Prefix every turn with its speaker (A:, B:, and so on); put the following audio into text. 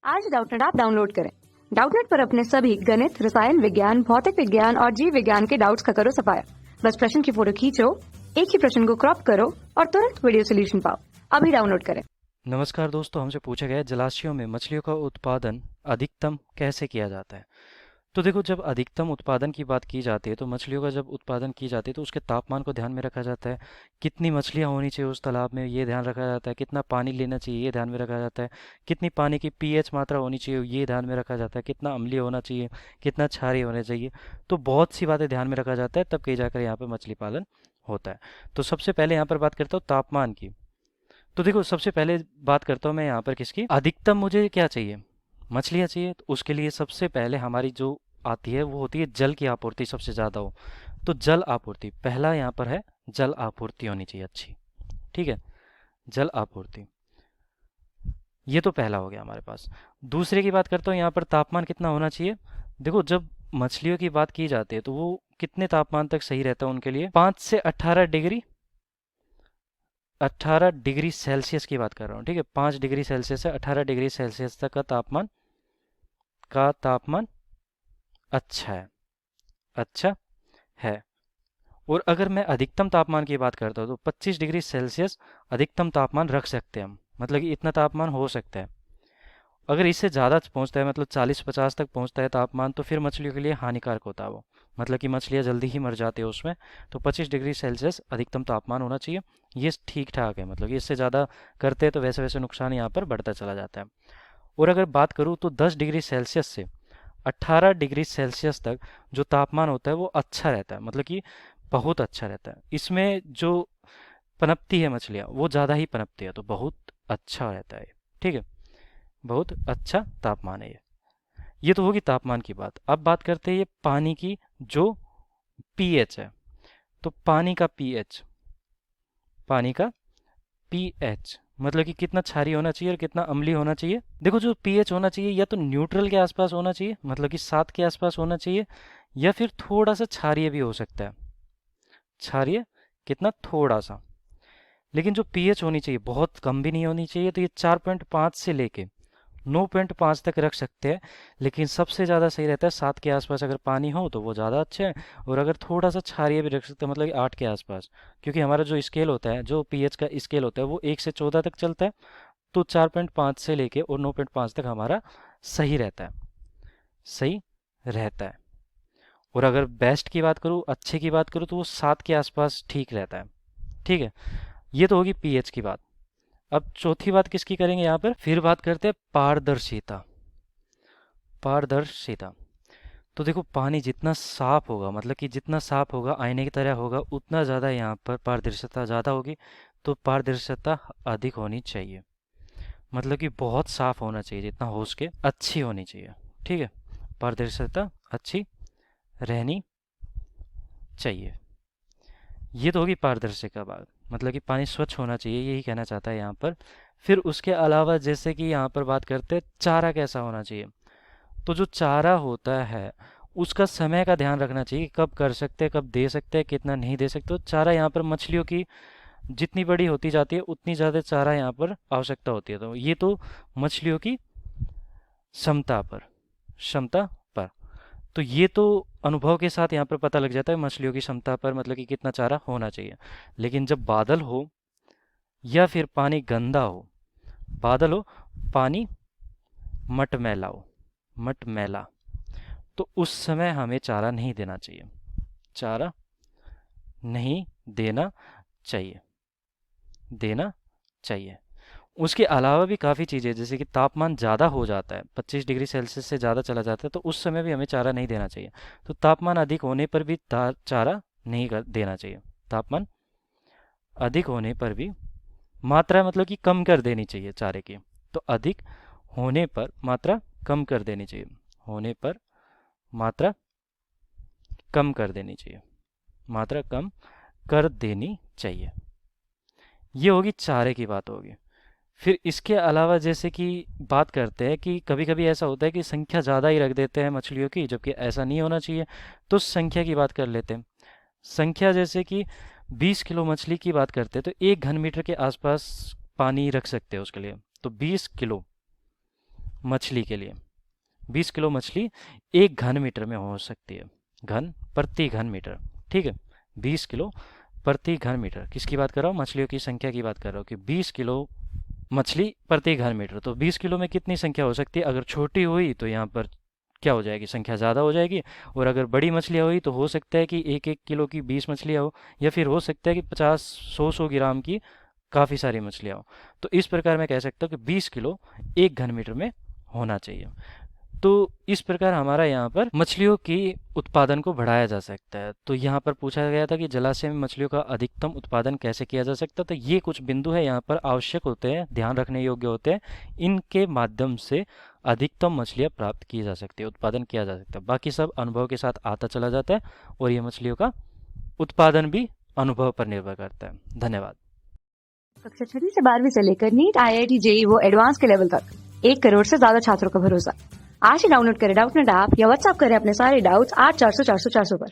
A: आज Doubtnut app download करें। Doubtnut पर अपने सभी गणित, रसायन विज्ञान, भौतिक विज्ञान और जीव विज्ञान के डाउट्स का करो सफाया। बस प्रश्न की फोटो खींचो, एक ही प्रश्न को क्रॉप करो और तुरंत वीडियो सोल्यूशन पाओ। अभी डाउनलोड करें।
B: नमस्कार दोस्तों, हमसे पूछा गया है जलाशयों में मछलियों का उत्पादन अधिकतम कैसे किया जाता है। तो देखो, जब अधिकतम उत्पादन की बात की जाती है तो मछलियों का जब उत्पादन की जाती है तो उसके तापमान को ध्यान में रखा जाता है। कितनी मछलियां होनी चाहिए उस तालाब में, ये ध्यान रखा जाता है। कितना पानी लेना चाहिए, ये ध्यान में रखा जाता है। कितनी पानी की पीएच मात्रा होनी चाहिए, ये ध्यान में रखा जाता है। कितना अम्लीय होना चाहिए, कितना क्षारीय होना चाहिए। तो बहुत सी बातें ध्यान में रखा जाता है, तब कहीं जाकर यहाँ पर मछली पालन होता है। तो सबसे पहले यहाँ पर बात करता हूँ तापमान की। तो देखो, सबसे पहले बात करता हूँ मैं यहाँ पर किसकी, अधिकतम मुझे क्या चाहिए, मछलियाँ चाहिए। तो उसके लिए सबसे पहले हमारी जो आती है वो होती है जल की आपूर्ति सबसे ज़्यादा हो। तो जल आपूर्ति पहला यहाँ पर है, जल आपूर्ति होनी चाहिए अच्छी। ठीक है, जल आपूर्ति, ये तो पहला हो गया हमारे पास। दूसरे की बात करता हूँ, यहाँ पर तापमान कितना होना चाहिए। देखो, जब मछलियों की बात की जाती है तो वो कितने तापमान तक सही रहता है उनके लिए, 5 से 18 डिग्री, 18 डिग्री सेल्सियस की बात कर रहा हूँ। ठीक है, 5 डिग्री सेल्सियस से 18 डिग्री सेल्सियस तक का तापमान अच्छा है, अच्छा है। और अगर मैं अधिकतम तापमान की बात करता हूँ तो 25 डिग्री सेल्सियस अधिकतम तापमान रख सकते हैं हम, मतलब कि इतना तापमान हो सकता है। अगर इससे ज़्यादा पहुँचता है, मतलब 40-50 तक पहुँचता है तापमान, तो फिर मछलियों के लिए हानिकारक होता है वो, मतलब कि मछलियाँ जल्दी ही मर जाती है उसमें। तो 25 डिग्री सेल्सियस अधिकतम तापमान होना चाहिए, ये ठीक ठाक है। मतलब कि इससे ज़्यादा करते हैं तो वैसे वैसे नुकसान यहाँ पर बढ़ता चला जाता है। और अगर बात करूँ तो 10 डिग्री सेल्सियस से 18 डिग्री सेल्सियस तक जो तापमान होता है वो अच्छा रहता है, मतलब कि बहुत अच्छा रहता है। इसमें जो पनपती है मछलियाँ वो ज़्यादा ही पनपती है, तो बहुत अच्छा रहता है। ठीक है, बहुत अच्छा तापमान है ये तो होगी तापमान की बात। अब बात करते हैं ये पानी की, जो पीएच है। तो पानी का पीएच मतलब कि कितना क्षारीय होना चाहिए और कितना अम्लीय होना चाहिए। देखो, जो पीएच होना चाहिए या तो न्यूट्रल के आसपास होना चाहिए, मतलब कि 7 के आसपास होना चाहिए, या फिर थोड़ा सा क्षारीय भी हो सकता है। क्षारीय कितना, थोड़ा सा। लेकिन जो पीएच होनी चाहिए बहुत कम भी नहीं होनी चाहिए, तो ये 4.5 से लेके 9.5 तक रख सकते हैं। लेकिन सबसे ज़्यादा सही रहता है 7 के आसपास अगर पानी हो तो वो ज़्यादा अच्छा है। और अगर थोड़ा सा क्षारीय भी रख सकते हैं, मतलब कि 8 के आसपास, क्योंकि हमारा जो स्केल होता है, जो पीएच का स्केल होता है, वो 1 से 14 तक चलता है। तो 4.5 से लेके और 9.5 तक हमारा सही रहता है, सही रहता है। और अगर बेस्ट की बात करूँ, अच्छे की बात करूँ, तो वो 7 के आसपास ठीक रहता है। ठीक है, ये तो होगी पीएच की बात। अब चौथी बात किसकी करेंगे यहाँ पर, फिर बात करते हैं पारदर्शिता। पारदर्शिता, तो देखो, पानी जितना साफ होगा, मतलब कि जितना साफ होगा, आईने की तरह होगा, उतना ज़्यादा यहाँ पर पारदर्शिता ज़्यादा होगी। तो पारदर्शिता अधिक होनी चाहिए, मतलब कि बहुत साफ होना चाहिए, जितना हो सके अच्छी होनी चाहिए। ठीक है, पारदर्शिता अच्छी रहनी चाहिए। ये तो होगी पारदर्शी का बात, मतलब कि पानी स्वच्छ होना चाहिए, यही कहना चाहता है यहाँ पर। फिर उसके अलावा जैसे कि यहाँ पर बात करते हैं चारा कैसा होना चाहिए। तो जो चारा होता है उसका समय का ध्यान रखना चाहिए कि कब कर सकते हैं, कब दे सकते हैं, कितना नहीं दे सकते। तो चारा यहाँ पर मछलियों की जितनी बड़ी होती जाती है उतनी ज़्यादा चारा यहाँ पर आवश्यकता होती है। तो ये तो मछलियों की क्षमता पर, तो ये तो अनुभव के साथ यहाँ पर पता लग जाता है मछलियों की क्षमता पर, मतलब कि कितना चारा होना चाहिए। लेकिन जब बादल हो या फिर पानी गंदा हो, बादल हो, पानी मटमैला हो, मटमैला, तो उस समय हमें चारा नहीं देना चाहिए, चारा नहीं देना चाहिए, देना चाहिए। उसके अलावा भी काफ़ी चीज़ें, जैसे कि तापमान ज़्यादा हो जाता है, 25 डिग्री सेल्सियस से ज़्यादा चला जाता है, तो उस समय भी हमें चारा नहीं देना चाहिए। तो तापमान अधिक होने पर भी चारा नहीं देना चाहिए। तापमान अधिक होने पर भी मात्रा, मतलब कि कम कर देनी चाहिए चारे की। तो अधिक होने पर मात्रा कम कर देनी चाहिए, होने पर मात्रा कम कर देनी चाहिए, मात्रा कम कर देनी चाहिए। ये होगी चारे की बात होगी। फिर इसके अलावा जैसे कि बात करते हैं कि कभी कभी ऐसा होता है कि संख्या ज़्यादा ही रख देते हैं मछलियों की, जबकि ऐसा नहीं होना चाहिए। तो संख्या की बात कर लेते हैं। संख्या जैसे कि 20 किलो मछली की बात करते हैं तो 1 घन मीटर के आसपास पानी रख सकते हैं उसके लिए। तो 20 किलो मछली के लिए 20 किलो मछली 1 घन मीटर में हो सकती है, घन प्रति घन मीटर, ठीक है। 20 किलो प्रति घन मीटर, किसकी बात कर रहा हूँ? मछलियों की संख्या की बात कर रहा हूँ कि 20 किलो मछली प्रति घन मीटर। तो 20 किलो में कितनी संख्या हो सकती है? अगर छोटी हुई तो यहाँ पर क्या हो जाएगी? संख्या ज़्यादा हो जाएगी। और अगर बड़ी मछलियाँ हुई तो हो सकता है कि 1-1 किलो की 20 मछलियाँ हो, या फिर हो सकता है कि 50-100 ग्राम की काफ़ी सारी मछलियाँ हो। तो इस प्रकार मैं कह सकता हूँ कि 20 किलो 1 घन मीटर में होना चाहिए। तो इस प्रकार हमारा यहाँ पर मछलियों की उत्पादन को बढ़ाया जा सकता है। तो यहाँ पर पूछा गया था कि जलाशय में मछलियों का अधिकतम उत्पादन कैसे किया जा सकता है। तो ये कुछ बिंदु है यहाँ पर आवश्यक होते हैं, ध्यान रखने योग्य होते हैं। इनके माध्यम से अधिकतम मछलियाँ प्राप्त की जा सकती है, उत्पादन किया जा सकता है। बाकी सब अनुभव के साथ आता चला जाता है, और ये मछलियों का उत्पादन भी अनुभव पर निर्भर करता है। धन्यवाद।
A: कक्षा 6 से 12वीं से लेकर नीट, IIT, JEE वो एडवांस के लेवल तक 1 करोड़ से ज्यादा छात्रों का भरोसा। आज ही डाउनलोड करें डाउटनेट ऐप या व्हाट्सएप करें अपने सारे डाउट्स 8400 400 400 पर।